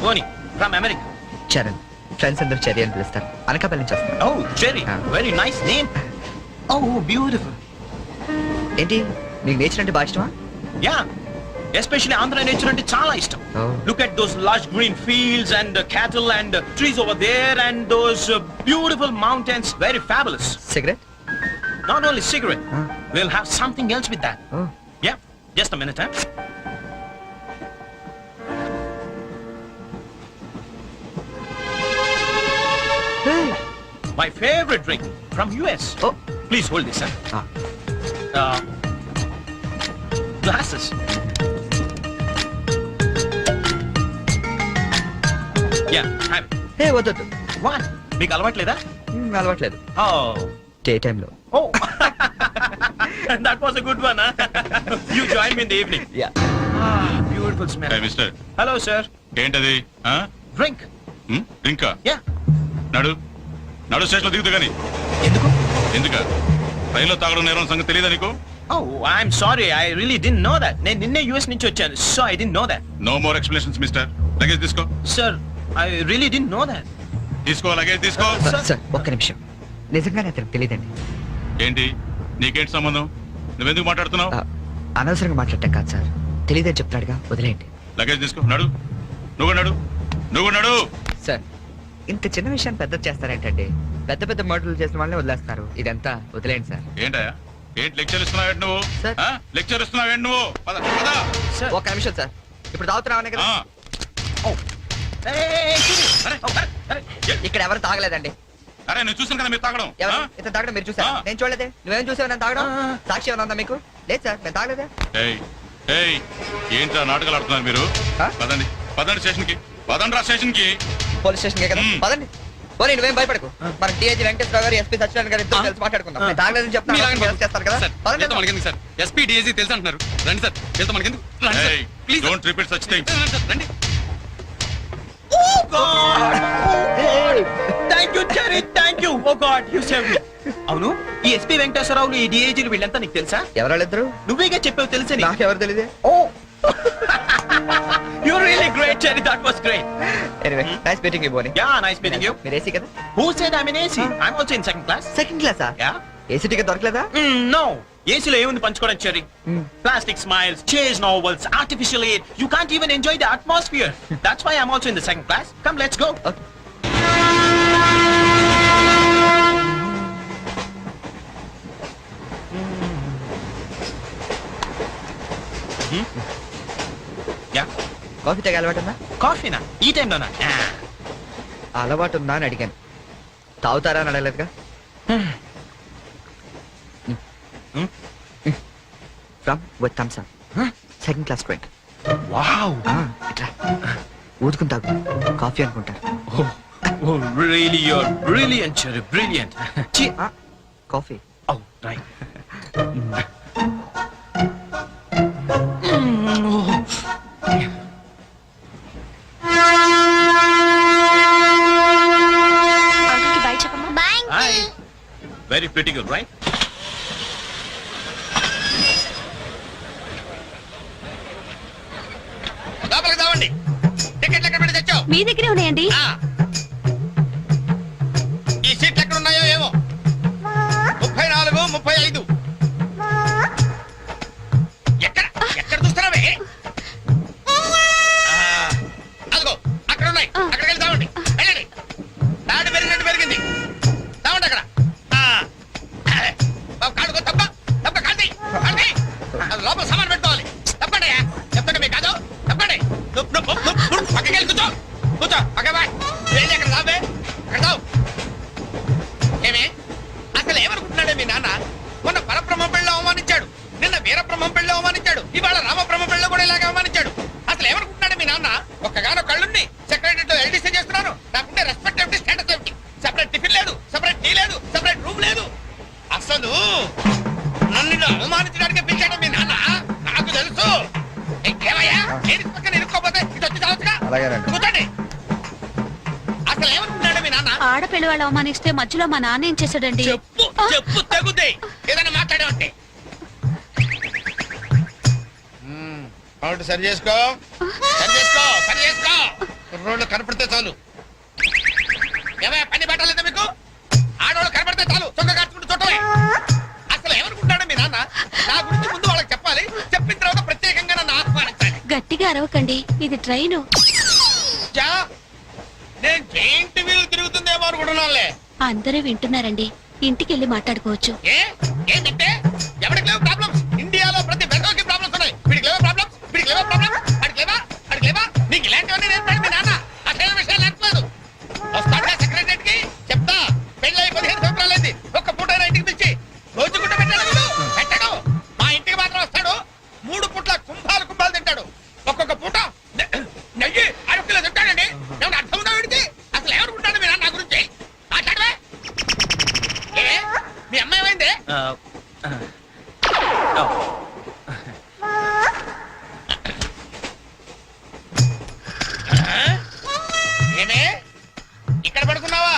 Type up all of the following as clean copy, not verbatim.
Tony from America. Charan friends అందరూ cherry అని పిలుస్తారు. అనకాపల్లి నుంచి వస్తారు. Oh, Cherry. Very nice name. Oh, beautiful. ఏంటి నీకు నేచర్ అంటే బాగా ఇష్టమా? Yeah. Especially Andhra nature ante chaala ishtam. Oh. Look at those lush green fields and cattle and trees over there and those beautiful mountains. Very fabulous. Cigarette? Not only cigarette. We'll have something else with that. Oh. Yeah. Just a minute, huh? Hey. My favorite drink from US. Oh. Please hold this, sir. Glasses. Yeah, have it. హే వద్దు. What? మీకు అలవాట్లేదా? అలవాట్లేదు. Oh. Day టైంలో. Oh. That was a good one, huh? You join me in the evening. Yeah. Ah, beautiful smell. Hey, mister. Hello, sir. ఏంటది? Drink. డ్రింకా? Yeah. నడు స్టేషన్లో దిగుతు కానీ. ఎందుక రైల్లో తాగడం నేరం సంగతి తెలియదా నీకు? Oh, I'm sorry. I really didn't know that. నేను నిన్నే US నుంచి వచ్చాను. So I didn't know that. No more explanations mister. Luggage తీసుకో. Sir, I really didn't know that. తీసుకో లగేజ్ తీసుకో. సార్ ఒక్క నిమిషం. నిజంగానే అతనికి తెలియదండి. ఏంటి నీకేంటి సంబంధం? నువ్వెందుకు మాట్లాడుతున్నావు? అనవసరంగా మాట్లాడటం కాదు సార్. తెలియదని చెప్తున్నాడుగా, వదిలేయండి. లగేజ్ తీసుకో. నువ్వు నడు. సార్ ఇంత చిన్న విషయాన్ని పెద్ద చేస్తారేంటండి? పెద్ద పెద్ద మర్డర్లు చేసిన వాళ్ళని వదిలేస్తారు. ఇదంతా వదిలేయండి సార్. ఏంటి లెక్చర్ ఇస్తున్నావేంటి నువ్వు? సార్. లెక్చర్ ఇస్తున్నావేంటి నువ్వు? పద. Sir. ఒక్క నిమిషం సార్. ఇప్పుడు తాగుతున్నామనే కదా? Oh. Hey, ఇక్కడ ఎవరు తాగలేదండి. అరే నేను చూసాను కదా మీరు తాగడం. ఎవరు ఇతను తాగడం మీరు చూసారా? నేను చూడలేదే. నువ్వేం చూసావు నేను తాగడం? సాక్షి ఏమన్నా ఉందా మీకు? లేదు సార్, నేను తాగలేదే. ఏంట్రా నాటకాలు ఆడుతున్నారు మీరు? పదండి స్టేషన్కి. స్టేషన్కి. పోలీస్ స్టేషన్కే కదా? పదండి. పోనీ నువ్వేం భయపడకు. మనకి డిఐజీ వెంకటేశ్వర గారు, ఎస్పీ సత్యనారాయణ గారు ఇద్దరు కలిసి మాట్లాడుకుందాం. నేను తాగలేదని చెప్తాను చేస్తారు కదా? పదండి. సార్ ఎస్పీ డిఐజీ తెలుసు అంటున్నారు. రండి సార్, వెళ్తాం. మనకెందుకు? Please don't repeat such things. రండి. Oh God! Thank you, Cherry. Thank you. Oh God, you saved me. అవును, ఈ ఎస్పీ వెంకటేశ్వరరావులు, ఈ డిఐజీలు వీళ్ళంతా నీకు తెలుసా? ఎవరాళ్ళిద్దరు? నువ్వేగా చెప్పావు తెలుసని. నాకెవరు తెలియదే. Oh. You're really great, Cherry. That was great. Anyway, nice meeting you, Bonnie. Yeah, nice meeting you. మీరు ఏసీ కదా? Who said I'm in AC? I'm also in second class. Second క్లాసా? Yeah. ఏసీ టికెట్ దొరకలేదా? No. ఏసీలో ఏముంది పంచుకోవడం, cherry? Plastic smiles, chase novels, artificial air. You can't even enjoy the atmosphere. That's why I'm also in the second class. Come, let's go. Okay. Yeah. Coffee తాగే అలవాటు ఉందా? కాఫీనా? ఈ టైంలోనా? అలవాటు ఉందా అని అడిగాను. తాగుతారా అని అడగలేదుగా. From with thumbs up. Second class drink. Wow. ఇట్లా ఊదుకుని తాగు. కాఫీ అనుకుంటారు. Oh, really, you're brilliant, Cherry. Brilliant. Coffee. Oh, right. Hi. Very pretty girl, right? లోపలికి తావండి. టికెట్లు ఎక్కడ పెట్టి తెచ్చావు? మీ దగ్గరే ఉన్నాయండి. ఈ సీట్లు ఎక్కడ ఉన్నాయో ఏమో. 34, 35. ఎక్కడ చూస్తున్నావే? అదిగో అక్కడ ఉన్నాయి. అక్కడికి వెళ్ళి తావండి. వెళ్ళండి. తాడు పెరిగినట్టు పెరిగింది. తావండి అక్కడ. కాడుకో తప్ప కాంతి. లోపల సామాన్ పెట్టుకోవాలి. తప్పండి. చెప్తాడు మీ కాదు. తప్పండి. పక్కకి వెళ్ళి కూర్చో. పక్క బాయ్. వెళ్ళి అక్కడ తావే. అక్కడ తావు. ఏమే అసలు ఏమనుకుంటున్నాడే మీ నాన్న? మొన్న పరబ్రహ్మ పెళ్ళి అవమానించాడు, నిన్న వీరబ్రహ్మ పెళ్ళి అవమానించాడు, ఇవాళ రామబ్రహ్మ పెళ్ళి కూడా ఇలాగే అవమానించాడు. అసలు ఏమనుకుంటున్నాడే మీ నాన్న? ఒక్కగానో కళ్ళుండి సెక్రటరీతో ఎల్డీసీ చేస్తున్నాను. నాకుంటే రెస్పెక్ట్ ఏమిటి, స్టేటస్ ఏమిటి? సెపరేట్ టిఫిన్ లేదు, సెపరేట్ టీ లేదు, సెపరేట్ రూమ్ లేదు. అసలు నన్ను అవమానించడానికి పిలిచాడు మీ నాన్న. నాకు తెలుసు. ఏమయ్యా నేను పక్కన ఇరుక్కోపోతే ఇటు వచ్చి చావచ్చుగా. కూర్చోండి. అసలు ఏమనుకుంటున్నాడు మీ నాన్న? ఆడపిల్ల వాళ్ళు అవమానిస్తే మధ్యలో మా నాన్న ఏం చేశాడండి? చెప్పు తగ్గుద్ది. ఏదైనా మాట్లాడేవంటే సరి చేసుకో. కుర్రోళ్ళు కనపడితే చాలు. ఏమయ్య పని పెట్టలేదా మీకు? ఆడవాళ్ళు కనపడితే చాలు చొక్క కట్టుకుంటూ చుట్టమే. అసలు ఏమనుకుంటాడు మీ నాన్న? నా గురించి ముందు వాళ్ళకి చెప్పాలి, చెప్పిన తర్వాత ప్రత్యేకంగా నన్ను ఆహ్వానించాలి. గట్టిగా అరవకండి, ఇది ట్రైను. చా, నేను జైంట్ వీల్ తిరుగుతుందేమో అనుకుంటున్నానులే. అందరూ వింటున్నారండి, ఇంటికి వెళ్ళి మాట్లాడుకోవచ్చు. ఏంటంటే ఎవరికి లేవు ప్రాబ్లమ్స్? ఇండియాలో ప్రతి వెధవకి ప్రాబ్లమ్స్ ఉన్నాయి. వీడికి లేవా ప్రాబ్లమ్స్? వీడికి లేవా ప్రాబ్లమ్స్? అడిగి లేవా? అడిగి లేవా? నీకు ఇలాంటివన్నీ నేర్పాడు మీ నాన్న. అసలు విషయాలు నేర్పలేదు. వస్తాడుగా సెక్రటరీకి చెప్తా. పెళ్ళై 15 సంవత్సరాలైంది. ఒక్క పూట ఇంటికి పిలిచి రోజు గుడ్డ పెట్టాడు వీడు. పెట్టాడు. మా ఇంటికి మాత్రం వస్తాడు. 3 పూట్ల కుంభాలు కుంభాలు తింటాడు. ఒక్కొక్క పూట నెయ్యి 6 కిలో తింటాడండి. ఏమన్నా అర్థం ఉందా వీడికి? అసలు ఏమనుకుంటాడు మీ నాన్న నా గురించి? మాట్లాడవే. ఏ మీ అమ్మాయి ఏమైంది? ఏమే ఇక్కడ పడుకున్నావా?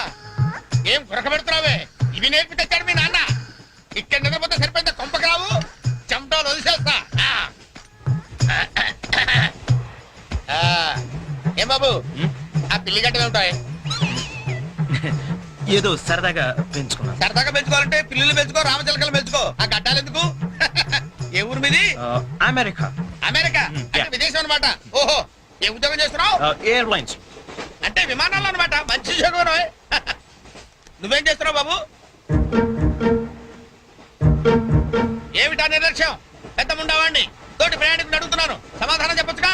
ఏం గురక పెడుతున్నావే? ఇవి నేర్పి తెచ్చాడు మీ నాన్న. ఇక్కడ నిద్రపోతే సరిపోయిందా? కొంపకి రావు, చెమటలు వదిలేస్తా. ఏం బాబు ఆ పిల్లి గడ్డలు ఉంటాయి? ఏదో సరదాగా పెంచుకున్నాను. సరదాగా పెంచుకోవాలంటే పిల్లులు పెంచుకో, రామచిలకలు పెంచుకో. ఆ గడ్డాలు ఎందుకు? ఏ ఊరు మీది? అమెరికా. అమెరికా అంటే Yeah. విదేశం అనమాట. ఓహో, ఏ ఉద్యోగం చేస్తున్నావు? ఎయిర్లైన్స్. అంటే విమానాలు అనమాట. మంచి ఉద్యోగం. నువ్వేం చేస్తున్నావు బాబు? ఏమిటా నిర్లక్ష్యం? పెద్ద ఉండవాడిని తోటి ప్రయాణికుని అడుగుతున్నాను, సమాధానం చెప్పొచ్చుగా.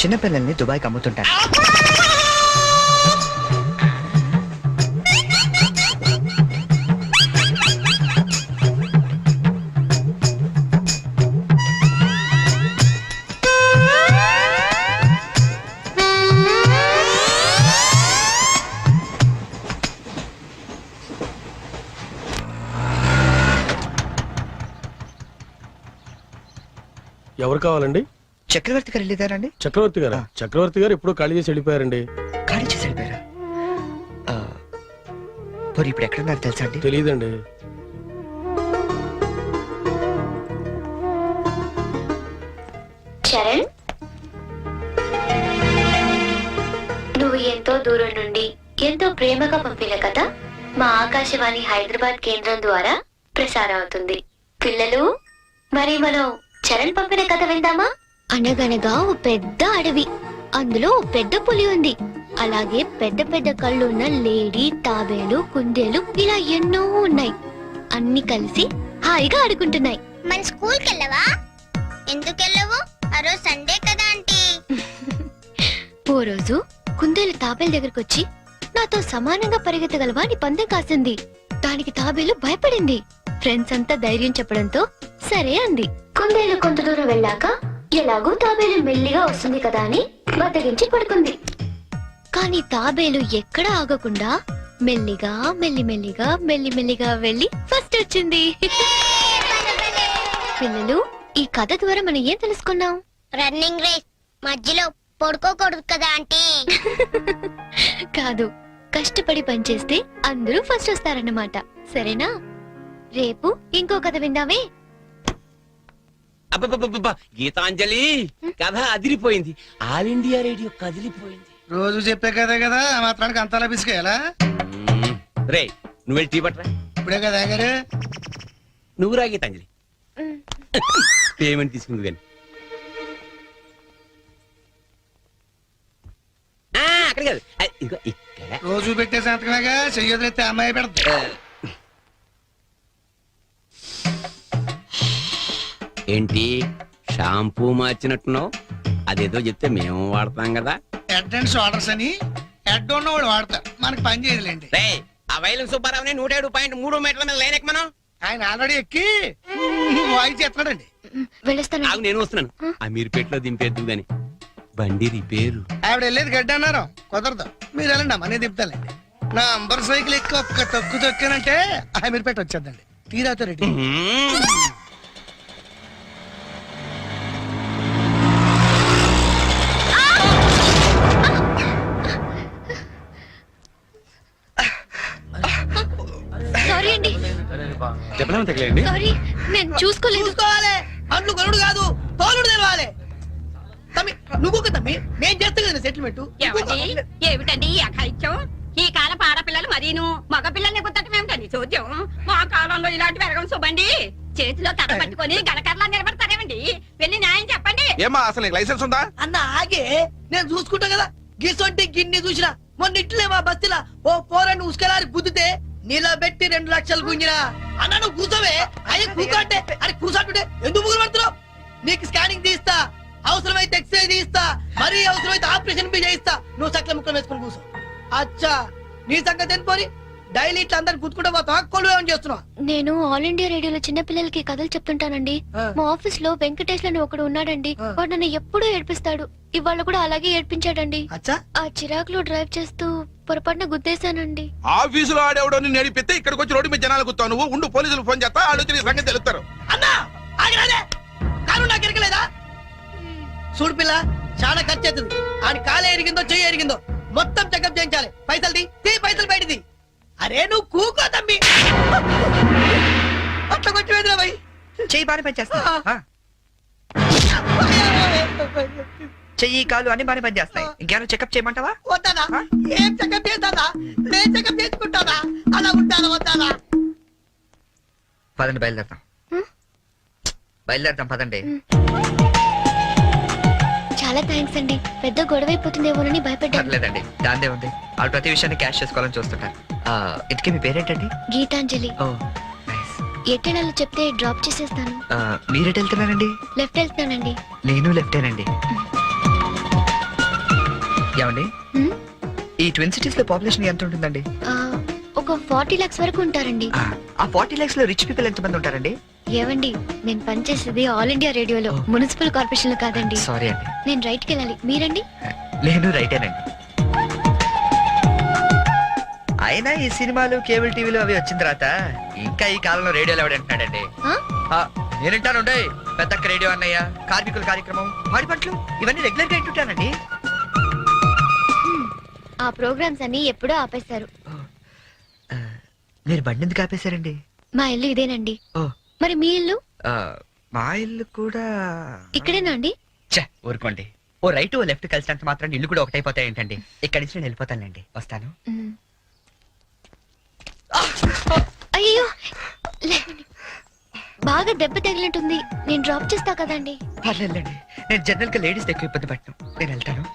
చిన్నపిల్లల్ని దుబాయ్కి అమ్ముతుంటారు. ఎవరు కావాలండి? చక్రవర్తి గారు వెళ్ళిదారండి? చక్రవర్తి గారు. చక్రవర్తి గారు ఎప్పుడో ఖాళీ చేసి వెళ్ళిపోయారండి. ఖాళీ చేసి వెళ్ళిపోయారా? మరి ఇప్పుడు ఎక్కడున్నారు తెలుసా అండి? తెలియదండి. చరణ్, నువ్వు ఎంతో దూరం నుండి ఎంతో ప్రేమగా పంపిన కథ మా ఆకాశవాణి హైదరాబాద్ కేంద్రం ద్వారా ప్రసారం అవుతుంది. పిల్లలు, మరి మనం చరణ్ పంపిన కథ విందామా? అనగనగా ఓ పెద్ద అడవి, అందులో ఓ పెద్ద పులి ఉంది. అలాగే పెద్ద పెద్ద కళ్ళున్న లేడీ, తాబేలు, కుందేలు ఇలా ఎన్నో ఉన్నాయి. అన్ని కలిసి హాయిగా ఆడుకుంటున్నాయి. మన స్కూల్ కెళ్ళవా? ఎందుకు వెళ్ళవు? ఆ రోజు సండే కదా ఆంటీ. ఓ రోజు కుందేలు తాబేలు దగ్గరకు వచ్చి నాతో సమానంగా పరిగెత్తగలవా అని పందెం కాసింది. దానికి తాబేలు భయపడింది. ఫ్రెండ్స్ అంతా ధైర్యం చెప్పడంతో సరే అంది. కుందేలు కొంత దూరం వెళ్ళాక ఎలాగో తాబేలు మెల్లిగా వస్తుంది కదా అని బద్దగించి పడుకుంది. కానీ తాబేలు ఎక్కడా ఆగకుండా మెల్లిగా మెల్లిమెల్లిగా మెల్లిమెల్లిగా వెళ్ళి ఫస్ట్ వచ్చింది. పిల్లలు, ఈ కథ ద్వారా మనం ఏం తెలుసుకున్నాం? రన్నింగ్ రేస్ మధ్యలో పడుకోకూడదు కదా ఆంటీ. కాదు, కష్టపడి పనిచేస్తే అందరూ ఫస్ట్ వస్తారన్నమాట. సరేనా? రేపు ఇంకో కథ విందామే. అబ్బబ్బబ్బబ్బా, గీతాంజలి కథ అదిరిపోయింది. ఆల్ ఇండియా రేడియో కదిలిపోయింది. రోజు చెప్పే కదే కదా, ఆ మాత్రానికి అంతలా పిసికేయాలా? రే, నువ్వు వెళ్ళి టీ పట్టరా. ఇప్పుడే కదా గారు. నువ్వు రా గీతాంజలి. పేమెంట్ తీసుకుంది కానీ అక్కడ కాదు, ఇదిగో ఇక్కడ. రోజు పెట్టే సంతకమేగా, చెయ్యొదిలేస్తే అమ్మాయి పెడతా. ఏంటి షాంపూ మార్చినట్టున్నావు? అదేదో చెప్తే మేము వాడతాం కదా. హెడ్ అండ్ షోల్డర్స్ అని హెడ్ ఉన్నవాడు వాడతారు, మనకి పని చేయదులేండి. రే, ఆ వైలం సుబ్బారావుని 107.3 మీటర్ల మీద లైన్ ఎక్కమను. ఆయన ఆల్రెడీ ఎక్కి వాయిస్ చేస్తున్నాడండి. వెళ్ళొస్తాను. ఆగు, నేను వస్తున్నాను. ఆ మీరుపేటలో దింపేద్దు గాని బండి రిపేరు. ఆవిడ వెళ్ళేది గడ్డ అన్నారు, కుదరదు. మీరు వెళ్ళండి, అమ్మనే దింపుతానండి. నా అంబర్ సైకిల్ ఎక్కి ఒక్క తొక్కు తొక్కానంటే ఆ మీరు పెట్టి వచ్చేద్దండి. తీరాతో రెడ్డి. సారీ అండి, చెప్పలేము తగలేండి. సారీ, నేను చూసుకోలేదు. అంట్లు కొనుడు కాదు, తోలుడు తెలవాలి. తమ్మి నువ్వు తమ్మి నేను చేస్తా కదా సెటిల్మెంట్. ఏమిటండి ఈ అఘాయిత్యం? ఈ కాలం ఆడపిల్లలు మరీను మగ పిల్లల్ని గుర్తటం ఏమిటండి చూద్దాం. మా కాలంలో ఇలాంటి వెరగం చూబండి. చేతిలో కథ పట్టుకొని గణకర్లా నిలబడతారేమండి? వెళ్ళి న్యాయం చెప్పండి. ఏమా అసలు నీకు లైసెన్స్ ఉందా? అన్న ఆగే నేను చూసుకుంటా కదా. గిసొంటి గిన్ని చూసినా మొన్న ఇట్లే మా బస్తీలా ఓ పోరని ఉసుకలారి గుద్దితే నిలబెట్టి 2 లక్షలు గుంజినా. అన్న నువ్వు కూర్చోవే. అయ్యి కూర్చోంటే అరే కూర్చోంటుంటే ఎందుకు ముగ్గురు పడుతున్నావు? నీకు స్కానింగ్ తీస్తా, అవసరమైతే ఎక్స్రే తీస్తా, మరీ అవసరమైతే ఆపరేషన్ బి చేయిస్తా. నువ్వు సకల ముక్కలు వేసుకుని కూర్చో. అచ్చా నీ సంగతి ఎంత పోని? డైలీ ఇట్లా అందరు గుర్తుకుంటా పోతావా? కొలువు ఏమని చేస్తున్నావు? నేను ఆల్ ఇండియా రేడియోలో చిన్న పిల్లలకి కథలు చెప్తుంటానండి. మా ఆఫీస్ లో వెంకటేష్ అని ఒకడు ఉన్నాడండి. వాడు నన్ను ఎప్పుడూ ఏడ్పిస్తాడు. ఇవాళ కూడా అలాగే ఏడ్పించాడండి. అచ్చా ఆ చిరాకులో డ్రైవ్ చేస్తూ పొరపాటున గుద్దేశానండి. ఆఫీసులో ఆడేవాడు నడిపితే ఇక్కడికి వచ్చి రోడ్డు మీద జనాలు గుర్తావు. నువ్వు ఉండు, పోలీసులు ఫోన్ చేస్తా, ఆలోచన నీ సంగతి తెలుస్తారు. అన్నా ఆగిరాదే కాను నాకు ఎరకలేదా? చూడు పిల్ల చాలా ఖర్చు అవుతుంది. ఆడి కాలే ఎరిగిందో చెయ్యి ఎరిగిందో మొత్తం చెకప్ చేయించాలి. పైసలు తీ పైసలు బయటిది. అరే నువ్వు కూకో తమ్మి. అట్లా కొట్టి వేదిరా భయ్. చెయ్యి బాగానే పనిచేస్తా. చెయ్యి కాలు అన్ని బాగానే పనిచేస్తాయి. ఇంకేమైనా చెకప్ చేయమంటావా? వద్దానా? ఏం చెకప్ చేస్తానా? నేను చెకప్ చేసుకుంటానా? అలా ఉంటానా వద్దానా? పదండి బయలుదేరతాం. బయలుదేరతాం పదండి. చాలా థ్యాంక్స్ అండి. పెద్ద గొడవ అయిపోతుందేమోనని భయపడ్డాను. పర్లేదండి, దాందే ఉంది. వాళ్ళు ప్రతి విషయాన్ని క్యాష్ చేసుకోవాలని చూస్తుంటారు. ఇంతకీ మీ పేరేంటండి? గీతాంజలి. ఓ నైస్. ఎట్టెనాలో చెప్తే డ్రాప్ చేసేస్తాను. మీరెట్ వెళ్తున్నారండి? లెఫ్ట్ వెళ్తున్నానండి. నేను లెఫ్టేనండి. ఏమండి హ్మ్? ఈ ట్విన్ సిటీస్ లో పాపులేషన్ ఎంత ఉంటుందండి? ఒక 40 lakhs వరకు ఉంటారండి. ఆ 40 lakhs లో రిచ్ పీపుల్ ఎంత మంది ఉంటారండి? ఏవండి నేను పనిచేసేది ఆల్ ఇండియా రేడియోలో, మున్సిపల్ కార్పొరేషన్ లో కాదండి. సారీ అండి. నేను రైట్ కి వెళ్ళాలి. మీరండి? నేను రైటేనండి. అయినా ఈ సినిమాలు కేబుల్ టీవీలు అవి వచ్చిన తర్వాత ఇంకా ఈ కాలంలో రేడియోలో ఎవడంటున్నాడండి? నేనంటాను పెద్దక్క రేడియో అన్నయ్య, కార్మికుల కార్యక్రమం, పాడి పంటలు ఇవన్నీ రెగ్యులర్ గా వింటుంటానండి. ఆ ప్రోగ్రామ్స్ అన్ని ఎప్పుడో ఆపేశారు. మీరు బండి ఎందుకు ఆపేశారండి? మా ఇల్లు ఇదేనండి. ఓ మరి మీ ఇల్లు? మా ఇల్లు కూడా ఇక్కడేనా అండి? ఊరుకోండి. ఓ రైట్ ఓ లెఫ్ట్ కలిసినంత మాత్రం ఇల్లు కూడా ఒకటైపోతాయి ఏంటండి? ఇక్కడి నుంచి నేను వెళ్ళిపోతానండి. వస్తాను. అయ్యో లేవండి. బాగా దెబ్బ తగిలినట్టుంది. నేను డ్రాప్ చేస్తా కదండి. పర్లేదండి, నేను జనరల్ గా లేడీస్ ఎక్కువ ఇబ్బంది పట్టను. నేను వెళ్తాను.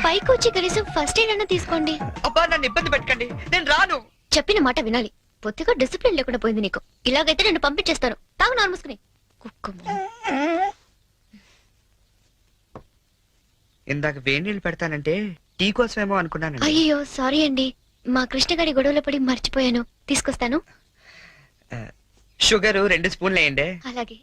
పైకి వచ్చి కనీసం ఫస్ట్ ఎయిడ్ అన్న తీసుకోండి. అబ్బా నన్ను ఇబ్బంది పెట్టకండి, నేను రాను. చెప్పిన మాట వినాలి. పొత్తిగా డిసిప్లిన్ లేకుండా పోయింది నీకు. ఇలాగైతే నేను పంపించేస్తాను. తాగు నారు మూసుకుని. ఇందాక వేడి నీళ్ళు పెడతానంటే టీ కోసమేమో అనుకున్నాను. అయ్యో సారీ అండి. మా కృష్ణగాడి గొడవలో పడి మర్చిపోయాను. తీసుకొస్తాను. షుగర్ 2 స్పూన్లు వేయండి. అలాగే.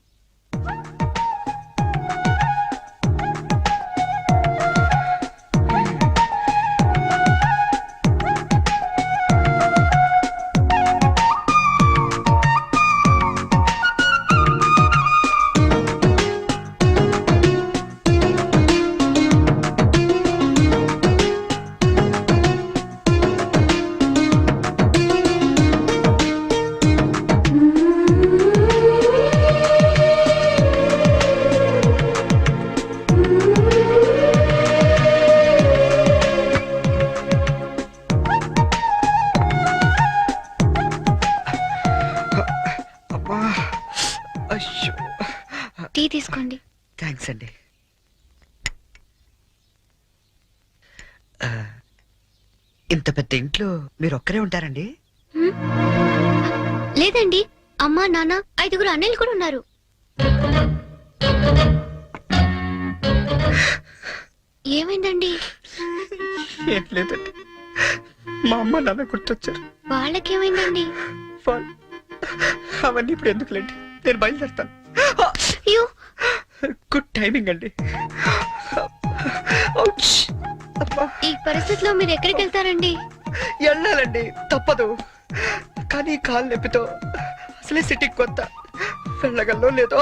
టీ తీసుకోండి. థ్యాంక్స్ అండి. ఇంత పెద్ద ఇంట్లో మీరు ఒక్కరే ఉంటారండి? లేదండి, అమ్మా నాన్న 5 అన్నయ్యలు కూడా ఉన్నారు. ఏమైందండి? ఏం లేదండి, మా అమ్మ నాన్న గుర్తొచ్చారు. వాళ్ళకేమైందండి? అవన్నీ ఇప్పుడు ఎందుకులేండి, నేను బయలుదేరుతాను. అయ్యో గుడ్ టైమింగ్ అండి. ఈ పరిస్థితిలో మీరు ఎక్కడికి వెళ్తారండి? వెళ్ళాలండి, తప్పదు. కానీ కాలు నొప్పితో అసలే సిటీకి కొత్త, వెళ్ళగల్లో లేదో.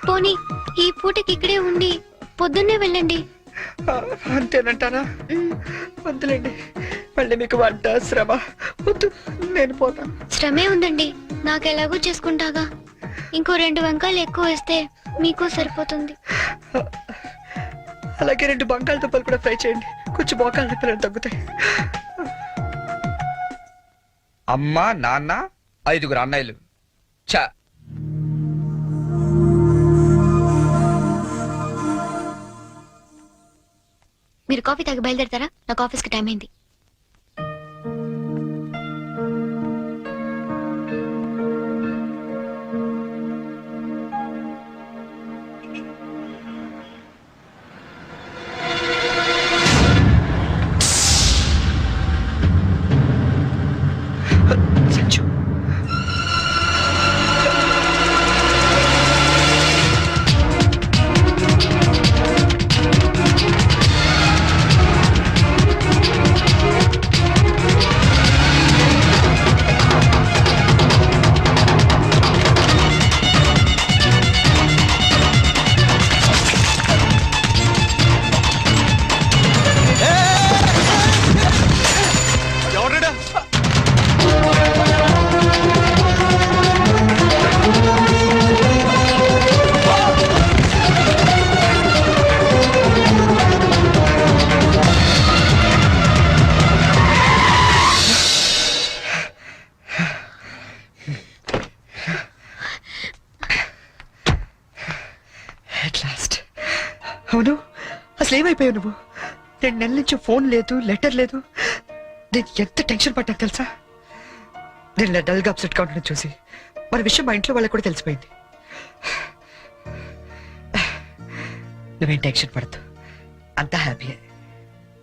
పోనీ ఈ పూటకి ఇక్కడే ఉండి పొద్దున్నే వెళ్ళండి. అంతేనంటారా? వద్దులేండి, మళ్ళీ మీకు వంట శ్రమ వద్దు, నేను పోతాను. శ్రమే ఉందండి, నాకెలాగో చేసుకుంటాగా. ఇంకో 2 వంకాయలు ఎక్కువ వేస్తే మీకు సరిపోతుంది. అలాగే 2 బంగాళదుంపలు కూడా ఫ్రై చేయండి, కొంచెం మోకాలు నొప్పులు తగ్గుతాయి. అమ్మ, నాన్న, 5 అన్నయ్యలు. చా మీరు కాఫీ తాగి బయలుదేరతారా? నాకు ఆఫీస్కి టైం అయింది. సంచు, ఎవడ్రా? at last. అవును, అసలు ఏమైపోయావు నువ్వు? 2 నెలల నుంచి ఫోన్ లేదు, లెటర్ లేదు. నేను ఎంత టెన్షన్ పడ్డాను తెలుసా? నేను ఇలా డల్గా అప్సెట్గా ఉండడం చూసి మన విషయం మా ఇంట్లో వాళ్ళకి కూడా తెలిసిపోయింది. నువ్వేం టెన్షన్ పడద్దు, అంతా హ్యాపీ.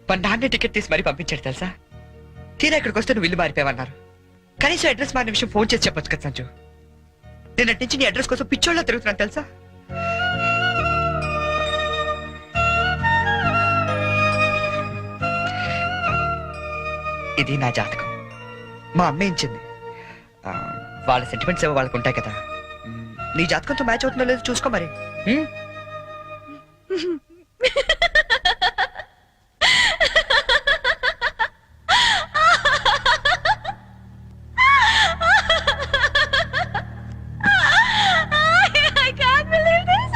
మన నాన్నే టికెట్ తీసి మరీ పంపించాడు తెలుసా? తీరా ఇక్కడికి వస్తే నువ్వు ఇల్లు మారిపోయావన్నారు. కనీసం అడ్రస్ మారిన విషయం ఫోన్ చేసి చెప్పొచ్చు కదా సంజు. నేను అటు నుంచి నీ అడ్రస్ కోసం పిచ్చోళ్ళ తిరుగుతున్నాను తెలుసా? ఇది నా జాతకం, మా అమ్మ ఇచ్చింది. వాళ్ళ సెంటిమెంట్స్ ఏవో వాళ్ళకు ఉంటాయి కదా. నీ జాతకంతో మ్యాచ్ అవుతుందో లేదో చూసుకో మరి. I can't believe this.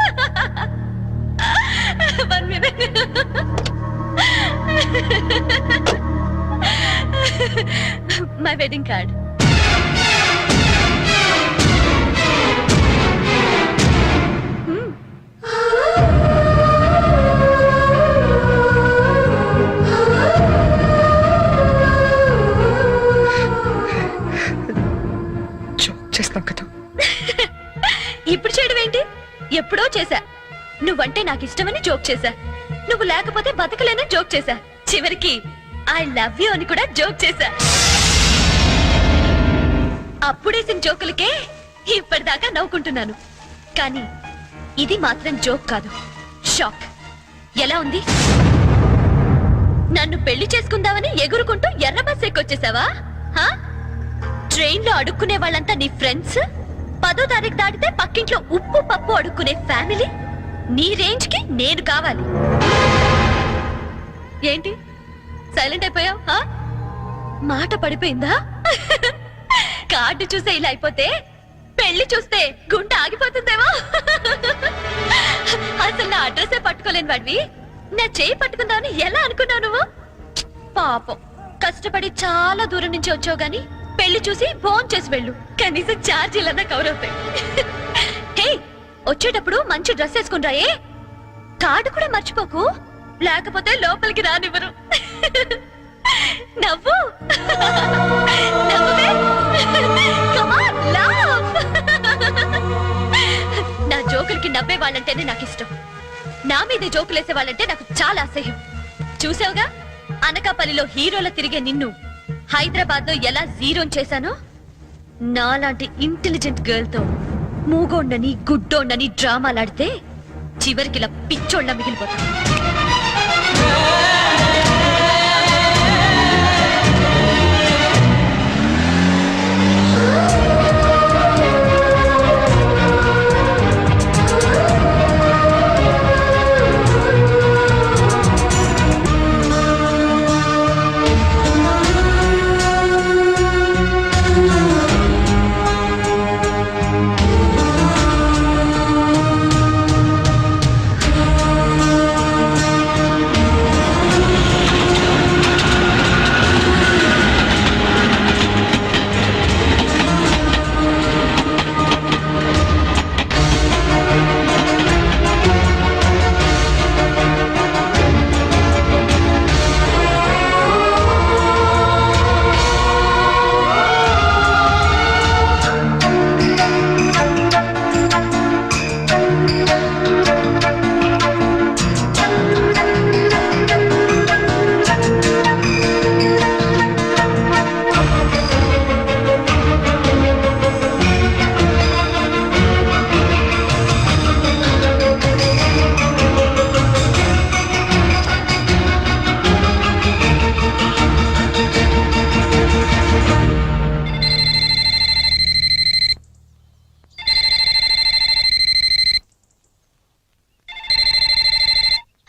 One minute. My wedding card. Joke చేస్తాం కదా. ఇప్పుడు చేయడం ఏంటి? ఎప్పుడో చేశా. నువ్వంటే నాకు ఇష్టమని జోక్ చేశా. నువ్వు లేకపోతే బతకలేనని జోక్ చేశా. చివరికి ఐ లవ్ యూ అని కూడా జోక్ చేశా. అప్పుడేసిన జోకులకే ఇప్పటిదాకా నవ్వుకుంటున్నాను. కానీ ఇది మాత్రం జోక్ కాదు, షాక్. ఎలా ఉంది? నన్ను పెళ్లి చేసుకుందామని ఎగురుకుంటూ ఎర్ర బస్ ఎక్కొచ్చేసావా? ట్రైన్ లో అడుక్కునే వాళ్ళంతా నీ ఫ్రెండ్స్, 10వ తారీఖు దాటితే పక్కింట్లో ఉప్పు పప్పు అడుక్కునే ఫ్యామిలీ. నీ రేంజ్ కి నేను కావాలి. ఏంటి సైలెంట్ అయిపోయావు? మాట పడిపోయిందా? కార్డు చూసే ఇలా అయిపోతే పెళ్లి చూస్తే గుండె ఆగిపోతుందేమో. అసలు నా అడ్రస్సే పట్టుకోలేని వాడివి నా చేయి పట్టుకుందామని ఎలా అనుకున్నావు నువ్వు? పాపం, కష్టపడి చాలా దూరం నుంచి వచ్చావు గాని పెళ్లి చూసి ఫోన్ చేసి వెళ్ళు, కనీసం ఛార్జీలన్నా కవర్ అవుతాయి. హే, వచ్చేటప్పుడు మంచి డ్రెస్ వేసుకుంటాయే, కార్డు కూడా మర్చిపోకు, లేకపోతే లోపలికి రానివ్వరు. నవ్వు నవ్వువే. Come on, laugh. నా జోకులకి నవ్వే వాళ్ళంటేనే నాకు ఇష్టం. నా మీద జోకులేసే వాళ్ళంటే నాకు చాలా అసహ్యం. చూసావుగా, అనకాపల్లిలో హీరోల తిరిగే నిన్ను హైదరాబాద్ లో ఎలా జీరో చేశానో. నాలాంటి ఇంటెలిజెంట్ గర్ల్ తో మూగోండని గుడ్డోండని డ్రామాలాడితే చివరికి ఇలా పిచ్చోళ్ళ మిగిలిపోతా.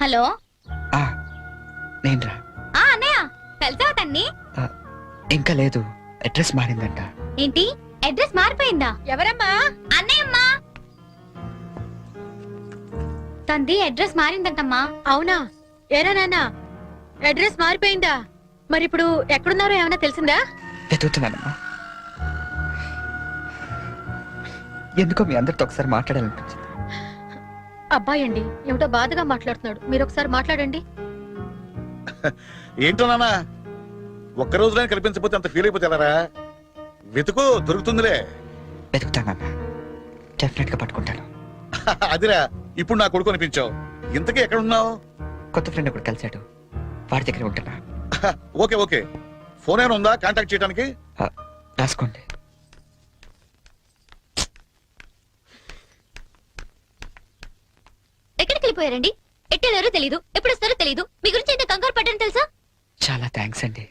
హలో నేనురా. అన్నయ్య వెళ్తావా తన్ని? ఇంకా లేదు, అడ్రస్ మారిందంట. ఏంటి అడ్రస్ మారిపోయిందా? ఎవరమ్మా? అన్నయ్యమ్మా. తంది అడ్రస్ మారిందంటమ్మా. అవునా? ఏరా నాన్న అడ్రస్ మారిపోయిందా? మరి ఇప్పుడు ఎక్కడున్నారో ఏమైనా తెలిసిందా? వెతుకుతున్నానమ్మా. ఎందుకో మీ అందరితో ఒకసారి మాట్లాడాలనిపించింది. అబ్బాయి అండి ఏమిటో బాధగా మాట్లాడుతున్నాడు, మీరు ఒకసారి మాట్లాడండి. ఏంటో నాన్న, ఒక్క రోజులో కనిపించకపోతే అంత ఫీల్ అయిపోతే ఎలారా? వెతుకు, దొరుకుతుందిలే. వెతుకుతానన్నా, డెఫినెట్ గా పట్టుకుంటాను. అదిరా, ఇప్పుడు నా కొడుకు అనిపించావు. ఇంతకీ ఎక్కడ ఉన్నావు? కొత్త ఫ్రెండ్ ఒకటి కలిశాడు, వాడి దగ్గర ఉంటున్నా. ఓకే ఓకే, ఫోన్ ఏమైనా ఉందా కాంటాక్ట్ చేయడానికి? రాసుకోండి. ఎక్కడికి వెళ్ళిపోయారండి? ఎట్టెళ్ళారో తెలీదు, ఎప్పుడు వస్తారో తెలీదు. మీ గురించి ఇంత కంగారు పడ్డాను తెలుసా? చాలా థ్యాంక్స్ అండి,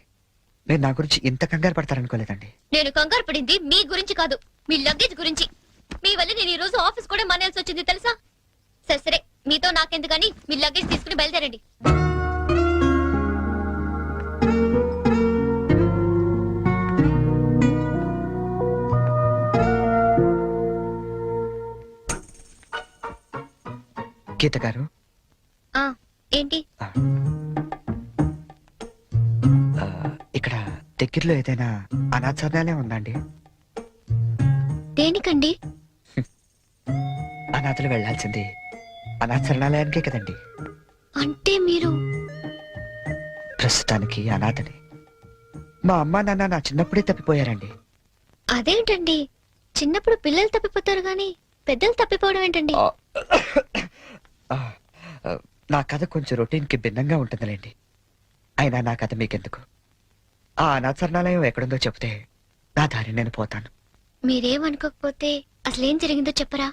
మీరు నా గురించి ఇంత కంగారు పడతారనుకోలేదండి. నేను కంగారు పడింది మీ గురించి కాదు, మీ లగేజ్ గురించి. మీ వల్ల నేను ఈ రోజు ఆఫీస్ కూడా మానేయాల్సి వచ్చింది తెలుసా? సరే సరే, మీతో నాకెందుకు గానీ మీ లగేజ్ తీసుకుని బయలుదేరండి. గీత గారు, ఏంటి? ఇక్కడ దగ్గరలో ఏదైనా అనాథాలయం ఉందండి? దేనికండి? అనాథలు వెళ్లాల్సింది అనాథరణాలయానికే కదండి. అంటే మీరు ప్రస్తుతానికి అనాథని. మా అమ్మా నాన్న నా చిన్నప్పుడే తప్పిపోయారండి. అదేంటండి, చిన్నప్పుడు పిల్లలు తప్పిపోతారు గాని పెద్దలు తప్పిపోవడం ఏంటండి? నా కథ కొంచెం రొటీన్ కి భిన్నంగా ఉంటుందిలేండి. అయినా నా కథ మీకెందుకు? ఆ అనాథరణాలయం ఎక్కడుందో చెప్తే నా దారి నేను పోతాను. మీరేమనుకోకపోతే అసలేం జరిగిందో చెప్పరా?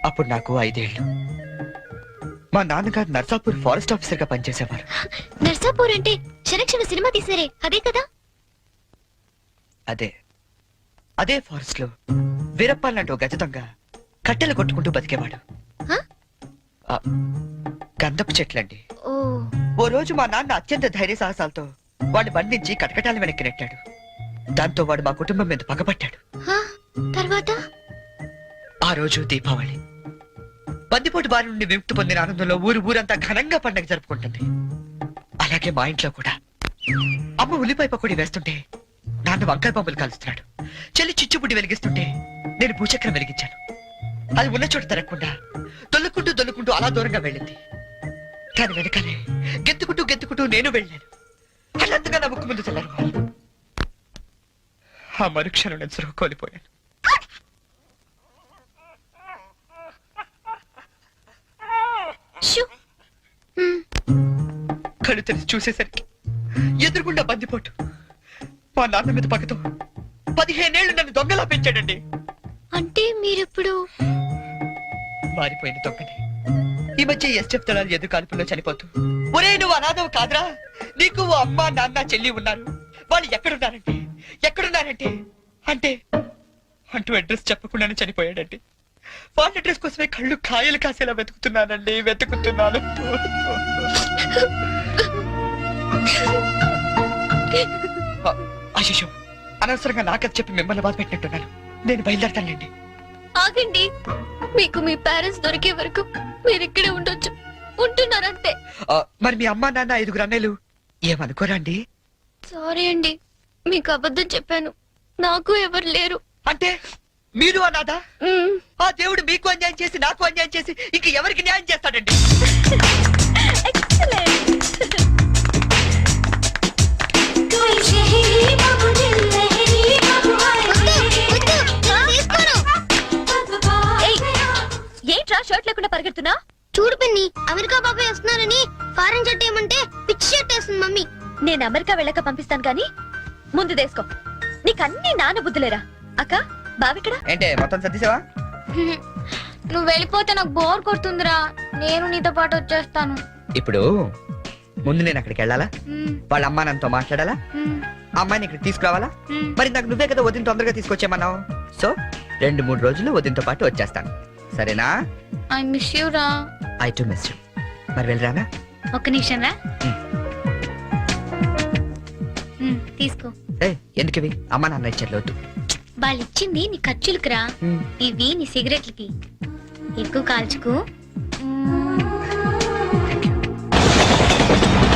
అప్పుడు నాకు 5 ఏళ్ళు. మా నాన్నగారు నర్సాపూర్ ఫారెస్ట్ ఆఫీసర్ గా పనిచేసేవారు. నర్సాపూర్ అంటే క్షణక్షణ సినిమా తీసారే అదే కదా? అదే ఫారెస్ట్ లో వీరప్పాలంటూ గజ దొంగ కట్టెలు కొట్టుకుంటూ బతికేవాడు. గంధపు చెట్లండి. ఓ రోజు మా నాన్న అత్యంత ధైర్య సాహసాలతో వాడిని బంధించి కటకటాల వెనక్కి నెట్టాడు. దాంతో వాడు మా కుటుంబం మీద పగబట్టాడు. తర్వాత ఆ రోజు దీపావళి. బందిపోటు బారి నుండి విముక్తి పొందిన ఆనందంలో ఊరంతా ఘనంగా పండుగ జరుపుకుంటుంది. అలాగే మా ఇంట్లో కూడా అమ్మ ఉల్లిపాయ పకోడీ వేస్తుంటే నాన్న వంకాయ పంపులు కాలుస్తున్నాడు. చెల్లి చిచ్చుబుడ్డి వెలిగిస్తుంటే నేను భూచక్రం వెలిగించాను. అది ఉన్న చోట తిరగకుండా దొల్లుకుంటూ అలా దూరంగా వెళ్ళింది. దాని వెనకాలే గెత్తుకుంటూ నేను వెళ్ళాను. అల్లంతగా నా ముక్కు ముందు తెల్లారు. ఆ మరుక్షణం నేను సురుగు కోల్పోయాను. కళ్ళు తెరిచి చూసేసరికి ఎదురుగుండా బందిపోటు. మా నాన్న మీద పగతో 15 ఏళ్ళు నన్ను దొంగలా పెంచాడండి. అంటే మీరిప్పుడు మారిపోయిన దొంగని. ఈ మధ్య ఎస్టెఫ్ దళాలు ఎదురు కాల్పుల్లో చనిపోతూ, ఒరే నువ్వు అనాథవు కాదురా, నీకు ఓ అమ్మ నాన్న చెల్లి ఉన్నారు, వాళ్ళు ఎక్కడున్నారంటే అంటూ అడ్రస్ చెప్పకుండానే చనిపోయాడండి. వాళ్ళ అడ్రస్ కోసమే కళ్ళు కాయలు కాసేలా వెతుకుతున్నాను. అశిషు, అనవసరంగా నాకది చెప్పి మిమ్మల్ని బాధ పెట్టినట్టున్నాను. నేను బయలుదేరతానండి. ఆగండి, మీకు మీ పేరెంట్స్ దొరికే వరకు మీరు ఇక్కడే ఉండొచ్చు. ఉంటున్నారంతే. మరి మీ అమ్మా నాన్న 5 అన్నయ్యలు ఏమనుకోరా అండి? సారీ అండి, మీకు అబద్ధం చెప్పాను. నాకు ఎవరు లేరు. అంటే మీరు అనాథా? ఆ దేవుడు మీకు అన్యాయం చేసి నాకు అన్యాయం చేసి ఇంక ఎవరికి న్యాయం చేస్తాడండి? ఏంట్రా షర్ట్ లేకుండా పరిగెడుతున్నా? చూడు పిన్ని, అమెరికా బాబాయ్ వస్తున్నారని ఫారెన్ షర్ట్ ఏమంటే పిచ్చి షర్ట్ వేస్తుంది మమ్మీ. నేను అమెరికా వెళ్ళక పంపిస్తాను గాని ముందు దేసుకో. నీకన్నీ నాన్న బుద్ధులేరా? అక్క బావిక్కడ ఏంటే మొత్తం సర్దిసావా? నువ్వు వెళ్ళిపోతే నాకు బోర్ కొడుతుందిరా, నేను నీతో పాటు వచ్చేస్తాను. ఇప్పుడు ముందు నేను అక్కడికి వెళ్ళాలా వాళ్ళ అమ్మా నాన్నతో మాట్లాడాలా ఆ అమ్మాయిని ఇక్కడికి తీసుకురావాలా మరి నాకు నువ్వే కదా వదిన తొందరగా తీసుకొచ్చేమన్నావు సో 2-3 రోజులు వదినతో పాటు వచ్చేస్తాను సరేనా ఐ మిస్ యూ రా. ఐ టు మిస్ యూ మరి వెళ్ళరానా ఒక్క నిమిషం రా. తీసుకో. ఎందుకు ఇవి అమ్మా నాన్న ఇచ్చారు వద్దు వాళ్ళు ఇచ్చింది నీ ఖర్చులకు రా, ఇవి నీ సిగరెట్లకి. ఎక్కువ కాల్చుకు